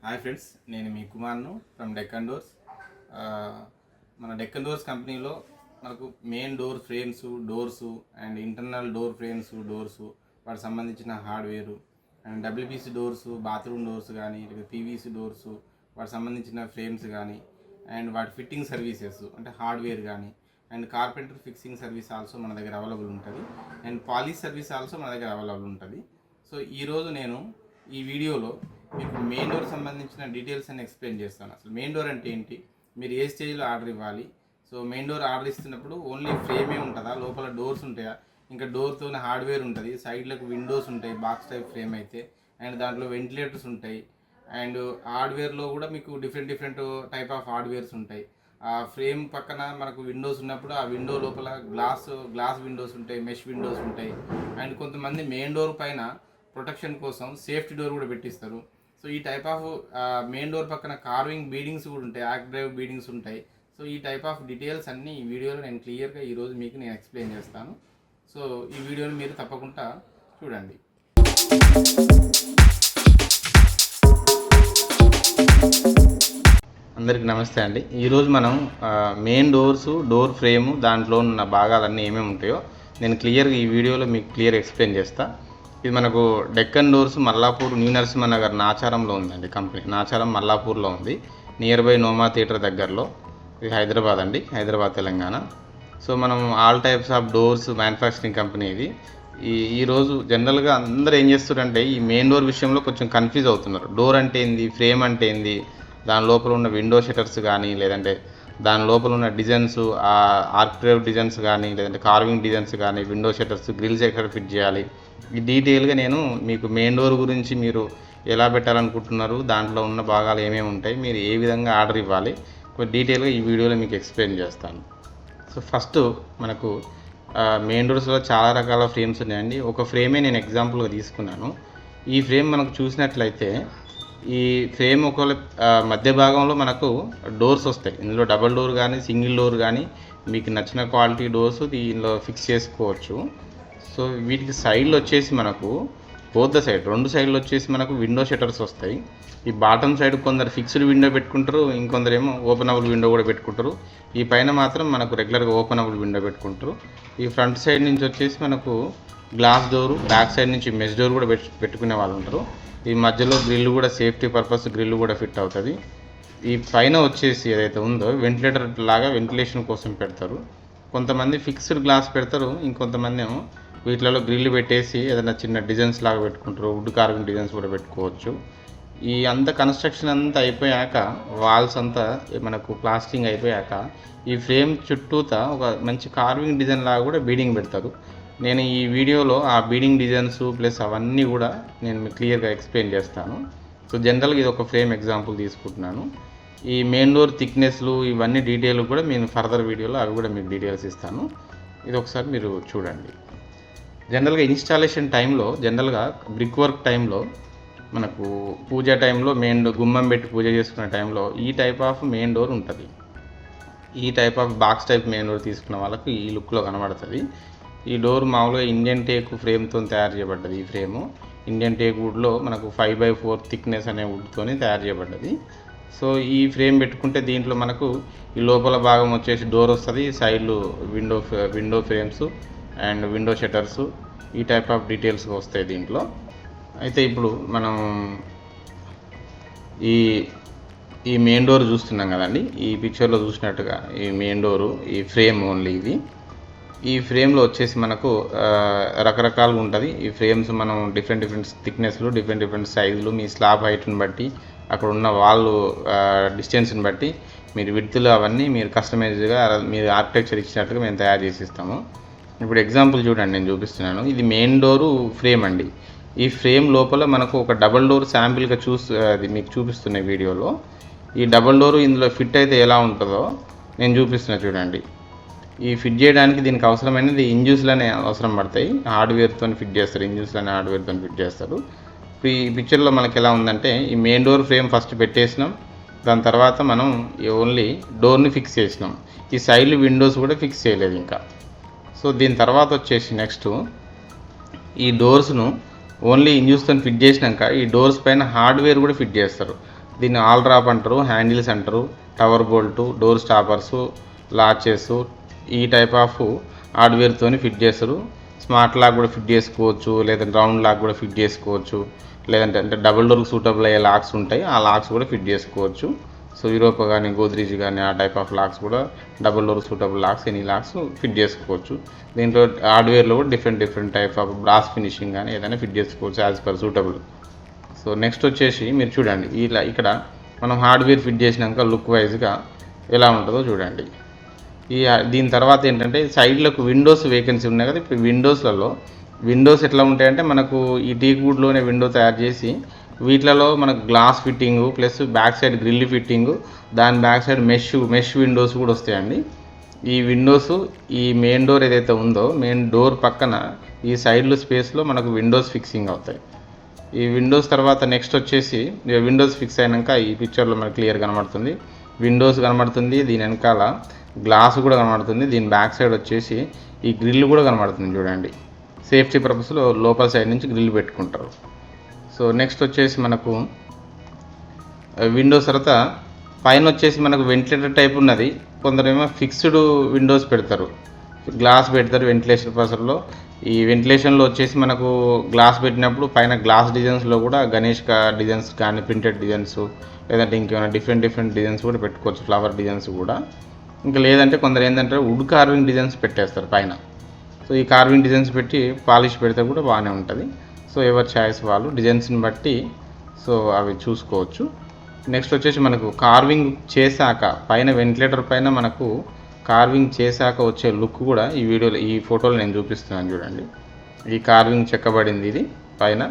Hi friends, నేను మీ కుమార్ను from Deccan doors. మన Deccan doors కంపెనీలో మనకు main door frames, doors and internal door frames, doors వాటికి సంబంధించిన hardware and WPC doors, bathroom doors కానీ లేదా పీవీసీ డోర్సు వాటికి సంబంధించిన ఫ్రేమ్స్ కానీ అండ్ వాటి ఫిట్టింగ్ సర్వీసెస్ అంటే హార్డ్వేర్ కానీ and carpenter fixing service also మన దగ్గర అవైలబుల్ ఉంటుంది అండ్ పాలిష్ సర్వీస్ ఆల్సో మన దగ్గర అవైలబుల్ ఉంటుంది. సో ఈరోజు నేను ఈ వీడియోలో మీకు మెయిన్ డోర్ సంబంధించిన డీటెయిల్స్ అని ఎక్స్ప్లెయిన్ చేస్తాను. అసలు మెయిన్ డోర్ అంటే ఏంటి, మీరు ఏ స్టేజ్లో ఆర్డర్ ఇవ్వాలి, సో మెయిన్ డోర్ ఆర్డర్ ఇస్తున్నప్పుడు ఓన్లీ ఫ్రేమే ఉంటుందా, లోపల డోర్స్ ఉంటాయా, ఇంకా డోర్తోనే హార్డ్వేర్ ఉంటుంది, సైడ్లకు విండోస్ ఉంటాయి బాక్స్ టైప్ ఫ్రేమ్ అయితే, అండ్ దాంట్లో వెంటిలేటర్స్ ఉంటాయి అండ్ హార్డ్వేర్లో కూడా మీకు డిఫరెంట్ టైప్ ఆఫ్ హార్డ్వేర్స్ ఉంటాయి. ఆ ఫ్రేమ్ పక్కన మనకు విండోస్ ఉన్నప్పుడు ఆ విండో లోపల గ్లాస్ విండోస్ ఉంటాయి, మెష్ విండోస్ ఉంటాయి అండ్ కొంతమంది మెయిన్ డోర్ పైన ప్రొటెక్షన్ కోసం సేఫ్టీ డోర్ కూడా పెట్టిస్తారు. సో ఈ టైప్ ఆఫ్ మెయిన్ డోర్ పక్కన కార్వింగ్ బీడింగ్స్ కూడా ఉంటాయి, యాక్ డ్రైవ్ బీడింగ్స్ ఉంటాయి. సో ఈ టైప్ ఆఫ్ డీటెయిల్స్ అన్నీ ఈ వీడియోలో నేను క్లియర్గా ఈరోజు మీకు నేను ఎక్స్ప్లెయిన్ చేస్తాను. సో ఈ వీడియోని మీరు తప్పకుండా చూడండి. అందరికీ నమస్తే అండి. ఈరోజు మనం మెయిన్ డోర్ ఫ్రేము దాంట్లో ఉన్న భాగాలన్నీ ఏమేమి ఉంటాయో నేను క్లియర్గా ఈ వీడియోలో మీకు క్లియర్ ఎక్స్ప్లెయిన్ చేస్తాను. ఇది మనకు డెక్కన్ డోర్స్ మల్లాపూర్ న్యూ నరసింహనగర్ నాచారంలో ఉందండి కంపెనీ. నాచారం మల్లాపూర్లో ఉంది, నియర్ బై నోమా థియేటర్ దగ్గరలో. ఇది హైదరాబాద్ అండి, హైదరాబాద్ తెలంగాణ. సో మనం all types of doors manufacturing company ఇది. ఈరోజు జనరల్గా అందరూ ఏం చేస్తారంటే ఈ మెయిన్ డోర్ విషయంలో కొంచెం కన్ఫ్యూజ్ అవుతున్నారు. డోర్ అంటే ఏంది, ఫ్రేమ్ అంటే ఏంది, దాని లోపల ఉన్న విండో షట్టర్స్ కానీ లేదంటే దాని లోపల ఉన్న డిజైన్స్, ఆర్క్ట్రేవ్ డిజైన్స్ కానీ లేదంటే కార్వింగ్ డిజైన్స్ కానీ, విండో షట్టర్స్, గ్రిల్స్ ఎక్కడ ఫిట్ చేయాలి, ఈ డీటెయిల్గా నేను మీకు మెయిన్ డోర్ గురించి మీరు ఎలా పెట్టాలనుకుంటున్నారు, దాంట్లో ఉన్న భాగాలు ఏమేమి ఉంటాయి, మీరు ఏ విధంగా ఆర్డర్ ఇవ్వాలి, కొంచెం డీటెయిల్గా ఈ వీడియోలో మీకు ఎక్స్ప్లెయిన్ చేస్తాను. సో ఫస్ట్ మనకు మెయిన్ డోర్స్లో చాలా రకాల ఫ్రేమ్స్ ఉన్నాయండి. ఒక ఫ్రేమే నేను ఎగ్జాంపుల్గా తీసుకున్నాను. ఈ ఫ్రేమ్ మనకు చూసినట్లయితే ఈ ఫ్రేమ్ ఒకవేళ మధ్య భాగంలో మనకు డోర్స్ వస్తాయి. ఇందులో డబల్ డోర్ కానీ సింగిల్ డోర్ కానీ మీకు నచ్చిన క్వాలిటీ డోర్స్ దీనిలో ఫిక్స్ చేసుకోవచ్చు. సో వీటికి సైడ్లు వచ్చేసి మనకు రెండు సైడ్లు వచ్చేసి మనకు విండో షట్టర్స్ వస్తాయి. ఈ బాటమ్ సైడ్ కొందరు ఫిక్స్డ్ విండో పెట్టుకుంటారు, ఇంకొందరు ఏమో ఓపెనబుల్ విండో కూడా పెట్టుకుంటారు. ఈ పైన మాత్రం మనకు రెగ్యులర్గా ఓపెనబుల్ విండో పెట్టుకుంటారు. ఈ ఫ్రంట్ సైడ్ నుంచి వచ్చేసి మనకు గ్లాస్ డోరు, బ్యాక్ సైడ్ నుంచి మెష్ డోర్ కూడా పెట్టుకునే వాళ్ళు ఉంటారు. ఈ మధ్యలో గ్రిల్ కూడా సేఫ్టీ పర్పస్ గ్రిల్ కూడా ఫిట్ అవుతుంది. ఈ పైన వచ్చేసి ఏదైతే ఉందో వెంటిలేటర్ లాగా వెంటిలేషన్ కోసం పెడతారు. కొంతమంది ఫిక్స్డ్ గ్లాస్ పెడతారు, ఇంకొంతమంది ఏమో వీటిలలో గ్రిల్ పెట్టేసి ఏదైనా చిన్న డిజైన్స్ లాగా పెట్టుకుంటారు. వుడ్ కార్వింగ్ డిజైన్స్ కూడా పెట్టుకోవచ్చు. ఈ అంత కన్స్ట్రక్షన్ అంతా అయిపోయాక, వాల్స్ అంతా మనకు ప్లాస్టింగ్ అయిపోయాక ఈ ఫ్రేమ్ చుట్టూతా ఒక మంచి కార్వింగ్ డిజైన్ లాగా కూడా బీడింగ్ పెడతారు. నేను ఈ వీడియోలో ఆ బీడింగ్ డిజైన్స్ ప్లస్ అవన్నీ కూడా నేను మీకు క్లియర్గా ఎక్స్ప్లెయిన్ చేస్తాను. సో జనరల్గా ఇది ఒక ఫ్రేమ్ ఎగ్జాంపుల్ తీసుకుంటున్నాను. ఈ మెయిన్ డోర్ థిక్నెస్లు ఇవన్నీ డీటెయిల్ కూడా నేను ఫర్దర్ వీడియోలో అవి కూడా మీకు డీటెయిల్స్ ఇస్తాను. ఇది ఒకసారి మీరు చూడండి. జనరల్గా ఇన్స్టాలేషన్ టైంలో, జనరల్గా బ్రిక్ వర్క్ టైంలో, మనకు పూజ టైంలో గుమ్మం పెట్టి పూజ చేసుకునే టైంలో ఈ టైప్ ఆఫ్ మెయిన్ డోర్ ఉంటుంది. ఈ type of box type main door తీసుకున్న వాళ్ళకి ఈ లుక్లో కనబడుతుంది. ఈ డోర్ మామూలుగా ఇండియన్ టేక్ ఫ్రేమ్తో తయారు చేయబడ్డది. ఈ ఫ్రేము ఇండియన్ టేక్ వుడ్లో మనకు 5x4 థిక్నెస్ అనే వుడ్తో తయారు చేయబడ్డది. సో ఈ ఫ్రేమ్ పెట్టుకుంటే దీంట్లో మనకు ఈ లోపల భాగం వచ్చేసి డోర్ వస్తుంది, సైడ్లు window frames and window shutters, ఈ టైప్ ఆఫ్ డీటెయిల్స్ వస్తాయి దీంట్లో. అయితే ఇప్పుడు మనం ఈ మెయిన్ డోర్ చూస్తున్నాం కదండి. ఈ పిక్చర్లో చూసినట్టుగా ఈ మెయిన్ డోరు, ఈ ఫ్రేమ్ ఓన్లీ ఇది. ఈ ఫ్రేమ్లో వచ్చేసి మనకు రకరకాలుగా ఉంటుంది. ఈ ఫ్రేమ్స్ మనం డిఫరెంట్ థిక్నెస్లు, డిఫరెంట్ సైజులు, మీ స్లాబ్ హైట్ని బట్టి, అక్కడ ఉన్న వాళ్ళు డిస్టెన్స్ని బట్టి మీరు విడ్త్లు అవన్నీ మీరు కస్టమైజ్గా మీరు ఆర్కిటెక్చర్ ఇచ్చినట్టుగా మేము తయారు చేసి ఇస్తాము. ఇప్పుడు ఎగ్జాంపుల్ చూడండి, నేను చూపిస్తున్నాను. ఇది మెయిన్ డోరు ఫ్రేమ్ అండి. ఈ ఫ్రేమ్ లోపల మనకు ఒక డబల్ డోర్ శాంపిల్గా అది మీకు చూపిస్తున్న వీడియోలో. ఈ డబల్ డోరు ఇందులో ఫిట్ అయితే ఎలా ఉంటుందో నేను చూపిస్తున్నా చూడండి. ఈ ఫిట్ చేయడానికి దీనికి అవసరమైనది ఇంజూస్లనే అవసరం పడతాయి. హార్డ్వేర్తో ఫిట్ చేస్తారు, ఇంజూస్లనే హార్డ్వేర్తో ఫిట్ చేస్తారు. ఈ పిక్చర్లో మనకి ఎలా ఉందంటే ఈ మెయిన్ డోర్ ఫ్రేమ్ ఫస్ట్ పెట్టేసినాం, దాని తర్వాత మనం ఓన్లీ డోర్ని ఫిక్స్ చేసినాం. ఈ సైడ్ విండోస్ కూడా ఫిక్స్ చేయలేదు ఇంకా. సో దీని తర్వాత వచ్చేసి నెక్స్ట్ ఈ డోర్స్ను ఓన్లీ ఇంజూస్తో ఫిట్ చేసినాక ఈ డోర్స్ పైన హార్డ్వేర్ కూడా ఫిట్ చేస్తారు. దీన్ని ఆల్ డ్రాప్ అంటారు, హ్యాండిల్స్ అంటారు, టవర్ బోల్టు, డోర్ స్టాపర్సు, లాచెస్, ఈ టైప్ ఆఫ్ హార్డ్వేర్తో ఫిట్ చేస్తారు. స్మార్ట్ లాక్ కూడా ఫిట్ చేసుకోవచ్చు, లేదంటే రౌండ్ లాక్ కూడా ఫిట్ చేసుకోవచ్చు, లేదంటే అంటే డబుల్ డోర్కి సూటబుల్ అయ్యే లాక్స్ ఉంటాయి, ఆ లాక్స్ కూడా ఫిట్ చేసుకోవచ్చు. సో యూరోపా కానీ గోద్రేజ్ కానీ ఆ టైప్ ఆఫ్ లాక్స్ కూడా double door suitable lakhs, any lakhs fit చేసుకోవచ్చు. దీంట్లో హార్డ్వేర్లో కూడా different type of brass finishing కానీ ఏదైనా ఫిట్ చేసుకోవచ్చు as per suitable. So next వచ్చేసి మీరు చూడండి, ఇలా ఇక్కడ మనం హార్డ్వేర్ ఫిట్ చేసినాక లుక్ వైజ్గా ఎలా ఉంటుందో చూడండి. దీని తర్వాత ఏంటంటే సైడ్లకు విండోస్ వేకెన్సీ ఉన్నాయి కదా. ఇప్పుడు విండోస్ ఎట్లా ఉంటాయంటే మనకు ఈ టీక్ వుడ్లోనే విండో తయారు చేసి వీటిలలో మనకు glass fitting plus back side grill fitting, దాని బ్యాక్ సైడ్ మెష్ విండోస్ కూడా వస్తాయండి. ఈ విండోస్ ఈ మెయిన్ డోర్ ఏదైతే ఉందో మెయిన్ డోర్ పక్కన ఈ సైడ్లో స్పేస్లో మనకు విండోస్ ఫిక్సింగ్ అవుతాయి. ఈ విండోస్ తర్వాత నెక్స్ట్ వచ్చేసి విండోస్ ఫిక్స్ అయినాక ఈ పిక్చర్లో మనకు క్లియర్ కనబడుతుంది, విండోస్ కనబడుతుంది, దీని వెనకాల గ్లాస్ కూడా కనబడుతుంది, దీని బ్యాక్ సైడ్ వచ్చేసి ఈ గ్రిల్ కూడా కనబడుతుంది చూడండి. సేఫ్టీ పర్పస్లో లోపల సైడ్ నుంచి గ్రిల్ పెట్టుకుంటారు. సో నెక్స్ట్ వచ్చేసి మనకు విండోస్ తర్వాత పైన వచ్చేసి మనకు వెంటిలేటర్ టైప్ ఉన్నది, కొందరేమో ఫిక్స్డ్ విండోస్ పెడతారు, గ్లాస్ పెడతారు వెంటిలేషన్ పర్పస్లో. ఈ వెంటిలేషన్లో వచ్చేసి మనకు గ్లాస్ పెట్టినప్పుడు పైన గ్లాస్ డిజైన్స్లో కూడా గణేష్ డిజైన్స్ కానీ ప్రింటెడ్ డిజైన్స్, లేదంటే ఇంకేమైనా డిఫరెంట్ డిజైన్స్ కూడా పెట్టుకోవచ్చు, ఫ్లవర్ డిజైన్స్ కూడా. ఇంకా లేదంటే కొందరు ఏంటంటే వుడ్ కార్వింగ్ డిజైన్స్ పెట్టేస్తారు పైన. సో ఈ కార్వింగ్ డిజైన్స్ పెట్టి పాలిష్ పెడితే కూడా బాగానే ఉంటుంది. సో ఎవరి ఛాయిస్ వాళ్ళు డిజైన్స్ని బట్టి సో అవి చూసుకోవచ్చు. నెక్స్ట్ వచ్చేసి మనకు కార్వింగ్ చేశాక పైన వెంటిలేటర్ పైన మనకు కార్వింగ్ చేశాక వచ్చే లుక్ కూడా ఈ ఫోటోలో నేను చూపిస్తున్నాను చూడండి. ఈ కార్వింగ్ చెక్కబడింది, ఇది పైన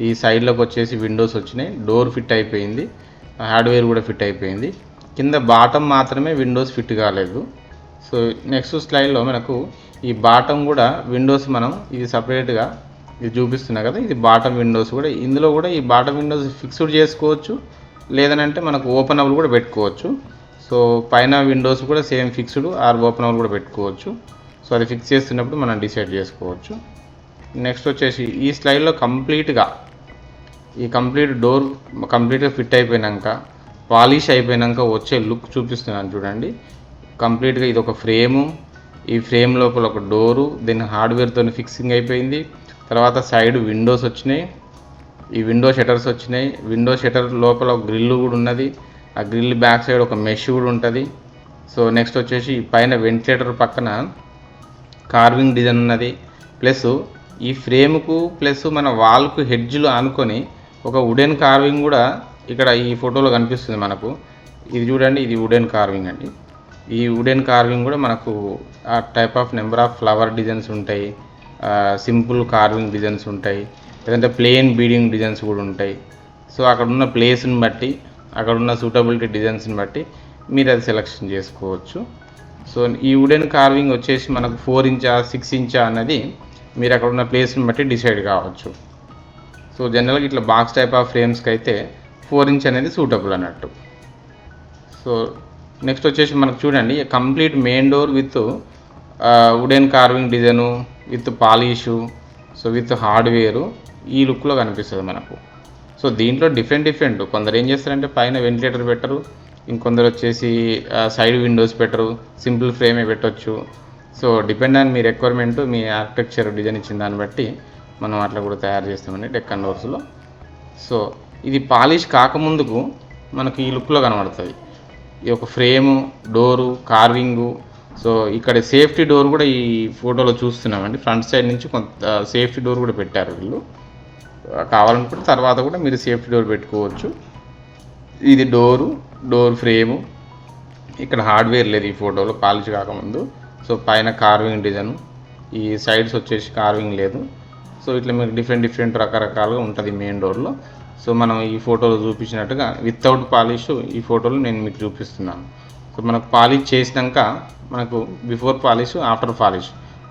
ఈ సైడ్లోకి వచ్చేసి విండోస్ వచ్చినాయి, డోర్ ఫిట్ అయిపోయింది, హార్డ్వేర్ కూడా ఫిట్ అయిపోయింది, కింద బాటమ్ మాత్రమే విండోస్ ఫిట్ కాలేదు. సో నెక్స్ట్ స్లైడ్లో మనకు ఈ బాటమ్ కూడా విండోస్ మనం ఇది సపరేట్గా ఇది చూపిస్తున్నా కదా, ఇది బాటమ్ విండోస్ కూడా, ఇందులో కూడా ఈ బాటమ్ విండోస్ ఫిక్స్డ్ చేసుకోవచ్చు, లేదనంటే మనకు ఓపెనబుల్ కూడా పెట్టుకోవచ్చు. సో పైన విండోస్ కూడా సేమ్ ఫిక్స్డ్ ఆర్ ఓపెనబుల్ కూడా పెట్టుకోవచ్చు. సో అది ఫిక్స్ చేస్తున్నప్పుడు మనం డిసైడ్ చేసుకోవచ్చు. నెక్స్ట్ వచ్చేసి ఈ స్లైడ్లో కంప్లీట్ డోర్ కంప్లీట్గా ఫిట్ అయిపోయినాక పాలిష్ అయిపోయినాక వచ్చే లుక్ చూపిస్తున్నాను చూడండి. కంప్లీట్గా ఇది ఒక ఫ్రేము, ఈ ఫ్రేమ్ లోపల ఒక డోరు, దీని హార్డ్వేర్తో ఫిక్సింగ్ అయిపోయింది. తర్వాత సైడ్ విండోస్ వచ్చినాయి, ఈ విండో షట్టర్స్ వచ్చినాయి, విండో షట్టర్ లోపల ఒక గ్రిల్ కూడా ఉన్నది, ఆ గ్రిల్ బ్యాక్ సైడ్ ఒక మెష్ కూడా ఉంటుంది. సో నెక్స్ట్ వచ్చేసి పైన వెంటిలేటర్ పక్కన కార్వింగ్ డిజైన్ ఉన్నది, ప్లస్ ఈ ఫ్రేమ్కు ప్లస్ మన వాల్కు హెడ్జ్లు ఆనుకొని ఒక వుడెన్ కార్వింగ్ కూడా ఇక్కడ ఈ ఫోటోలో కనిపిస్తుంది మనకు. ఇది చూడండి, ఇది వుడెన్ కార్వింగ్ అండి. ఈ వుడెన్ కార్వింగ్ కూడా మనకు ఆ type of number of flower designs ఉంటాయి, సింపుల్ కార్వింగ్ డిజైన్స్ ఉంటాయి, లేదంటే ప్లెయిన్ బీడింగ్ డిజైన్స్ కూడా ఉంటాయి. సో అక్కడ ఉన్న ప్లేస్ని బట్టి అక్కడ ఉన్న సూటబిలిటీ డిజైన్స్ని బట్టి మీరు అది సెలెక్షన్ చేసుకోవచ్చు. సో ఈ వుడెన్ కార్వింగ్ వచ్చేసి మనకు 4 ఇంచా 6 ఇంచా అన్నది మీరు అక్కడ ఉన్న ప్లేస్ని బట్టి డిసైడ్ కావచ్చు. సో జనరల్గా ఇట్లా బాక్స్ టైప్ ఆఫ్ ఫ్రేమ్స్కి అయితే 4 ఇంచ్ అనేది సూటబుల్ అన్నట్టు. సో నెక్స్ట్ వచ్చేసి మనకు చూడండి complete main door with wooden carving design with polish, so with hardware ఈ లుక్లో కనిపిస్తుంది మనకు. సో దీంట్లో డిఫరెంట్ కొందరు ఏం చేస్తారంటే పైన వెంటిలేటర్ పెట్టరు, ఇంకొందరు వచ్చేసి సైడ్ విండోస్ పెట్టరు, సింపుల్ ఫ్రేమే పెట్టవచ్చు. So depend on me requirement, me architecture design ఇచ్చిన దాన్ని బట్టి మనం అట్లా కూడా తయారు చేస్తామండి డెక్కన్ డోర్స్లో. సో ఇది పాలిష్ కాకముందుకు మనకు ఈ లుక్లో కనబడుతుంది, ఈ యొక్క ఫ్రేము, డోరు, కార్వింగు. సో ఇక్కడ సేఫ్టీ డోర్ కూడా ఈ ఫోటోలో చూస్తున్నామండి, ఫ్రంట్ సైడ్ నుంచి కొంత సేఫ్టీ డోర్ కూడా పెట్టారు వీళ్ళు. కావాలనుకుంటే తర్వాత కూడా మీరు సేఫ్టీ డోర్ పెట్టుకోవచ్చు. ఇది డోర్ ఫ్రేము, ఇక్కడ హార్డ్వేర్ లేదు ఈ ఫోటోలో పాలిష్ కాకముందు. సో పైన కార్వింగ్ డిజైన్, ఈ సైడ్స్ వచ్చేసి కార్వింగ్ లేదు. సో ఇట్లా మీకు డిఫరెంట్ రకరకాలుగా ఉంటుంది మెయిన్ డోర్లో. సో మనం ఈ ఫోటోలో చూపించినట్టుగా వితౌట్ పాలిష్ ఈ ఫోటోలో నేను మీకు చూపిస్తున్నాను. సో మనకు పాలిష్ చేసినాక మనకు బిఫోర్ పాలిష్, ఆఫ్టర్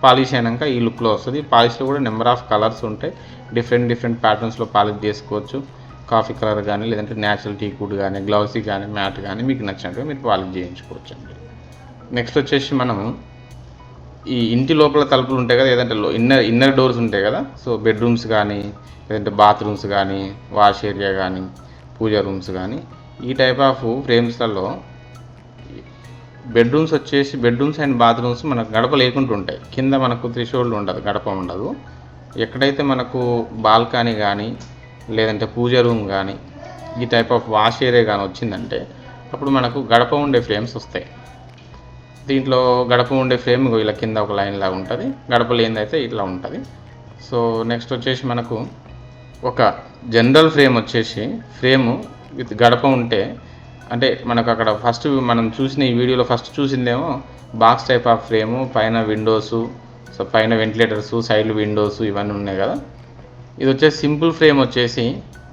పాలిష్ అయినాక ఈ లుక్లో వస్తుంది. పాలిష్లో కూడా నెంబర్ ఆఫ్ కలర్స్ ఉంటాయి, డిఫరెంట్ ప్యాటర్న్స్లో పాలిష్ చేసుకోవచ్చు. కాఫీ కలర్ కానీ, లేదంటే న్యాచురల్ టీక్ వుడ్ కానీ, గ్లౌసీ కానీ, మ్యాట్ కానీ మీకు నచ్చినట్టుగా మీరు పాలిష్ చేయించుకోవచ్చు అండి. నెక్స్ట్ వచ్చేసి మనము ఈ ఇంటి లోపల తలుపులు ఉంటాయి కదా, ఏదంటే ఇన్నర్ డోర్స్ ఉంటాయి కదా. సో బెడ్రూమ్స్ కానీ, లేదంటే బాత్రూమ్స్ కానీ, వాష్ ఏరియా కానీ, పూజా రూమ్స్ కానీ, ఈ టైప్ ఆఫ్ ఫ్రేమ్స్లలో బెడ్రూమ్స్ అండ్ బాత్రూమ్స్ మనకు గడప లేకుండా ఉంటాయి. కింద మనకు త్రిశూల్ ఉండదు, గడప ఉండదు. ఎక్కడైతే మనకు బాల్కనీ కానీ లేదంటే పూజ రూమ్ కానీ ఈ టైప్ ఆఫ్ వాష్ ఏరియా కానీ వచ్చిందంటే అప్పుడు మనకు గడప ఉండే ఫ్రేమ్స్ వస్తాయి. దీంట్లో గడప ఉండే ఫ్రేమ్ ఇలా కింద ఒక లైన్ లాగా ఉంటుంది, గడప లేనిదైతే ఇట్లా ఉంటుంది. సో నెక్స్ట్ వచ్చేసి మనకు ఒక జనరల్ ఫ్రేమ్ వచ్చేసి ఫ్రేము విత్ గడప ఉంటే, అంటే మనకు అక్కడ ఫస్ట్ మనం చూసిన ఈ వీడియోలో ఫస్ట్ చూసిందేమో బాక్స్ టైప్ ఆఫ్ ఫ్రేము, పైన విండోసు, సో పైన వెంటిలేటర్సు, సైడ్లు విండోస్ ఇవన్నీ ఉన్నాయి కదా. ఇది వచ్చేసి సింపుల్ ఫ్రేమ్ వచ్చేసి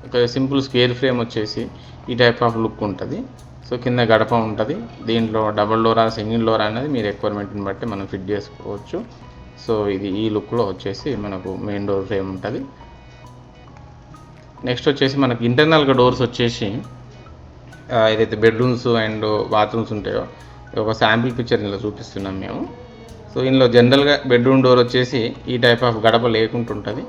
ఒక సింపుల్ స్క్వేర్ ఫ్రేమ్ వచ్చేసి ఈ టైప్ ఆఫ్ లుక్ ఉంటుంది. సో కింద గడప ఉంటుంది. దీంట్లో డబుల్ డోరా సింగిల్ డోరా అనేది మీ రిక్వైర్మెంట్ని బట్టి మనం ఫిట్ చేసుకోవచ్చు. సో ఇది ఈ లుక్లో వచ్చేసి మనకు మెయిన్ డోర్ ఫ్రేమ్ ఉంటుంది. నెక్స్ట్ వచ్చేసి మనకి ఇంటర్నల్గా డోర్స్ వచ్చేసి ఏదైతే బెడ్రూమ్స్ అండ్ బాత్రూమ్స్ ఉంటాయో ఒక శాంపిల్ పిక్చర్ ఇందులో చూపిస్తున్నాం మేము. సో ఇందులో జనరల్గా బెడ్రూమ్ డోర్ వచ్చేసి ఈ టైప్ ఆఫ్ గడప లేకుండా ఉంటుంది.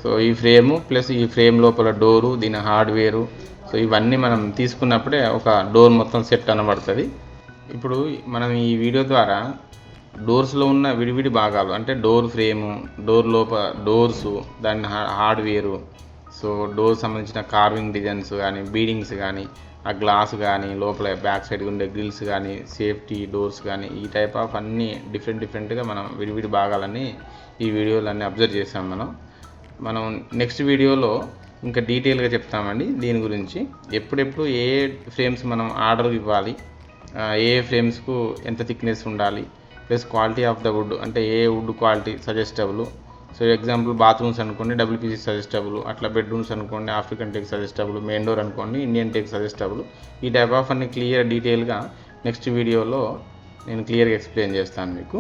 సో ఈ ఫ్రేము ప్లస్ ఈ ఫ్రేమ్ లోపల డోరు, దీని హార్డ్వేరు, సో ఇవన్నీ మనం తీసుకున్నప్పుడే ఒక డోర్ మొత్తం సెట్ అనబడుతుంది. ఇప్పుడు మనం ఈ వీడియో ద్వారా డోర్స్లో ఉన్న విడివిడి భాగాలు అంటే డోర్ ఫ్రేము, డోర్ లోపల డోర్సు, దాని హార్డ్వేరు, సో డోర్ సంబంధించిన కార్వింగ్ డిజైన్స్ కానీ, బీడింగ్స్ కానీ, ఆ గ్లాస్ కానీ, లోపల బ్యాక్ సైడ్ ఉండే గ్రిల్స్ కానీ, సేఫ్టీ డోర్స్ కానీ, ఈ టైప్ ఆఫ్ అన్నీ డిఫరెంట్గా మనం విడివిడి భాగాలన్నీ ఈ వీడియోలన్నీ అబ్జర్వ్ చేసాం. మనం నెక్స్ట్ వీడియోలో ఇంకా డీటెయిల్గా చెప్తామండి దీని గురించి. ఎప్పుడెప్పుడు ఏ ఫ్రేమ్స్ మనం ఆర్డర్ ఇవ్వాలి, ఏ ఫ్రేమ్స్కు ఎంత థిక్నెస్ ఉండాలి, plus quality of the wood అంటే ఏ wood quality suggestible. So example bathrooms అనుకోండి డబ్ల్యూపీసీ సజెస్టబుల్, అట్లా బెడ్రూమ్స్ అనుకోండి African teak suggestible, main door అనుకోండి ఇండియన్ టేక్ సజెస్టబుల్. ఈ టైప్ ఆఫ్ అన్ని క్లియర్ డీటెయిల్గా నెక్స్ట్ వీడియోలో నేను క్లియర్గా ఎక్స్ప్లెయిన్ చేస్తాను మీకు.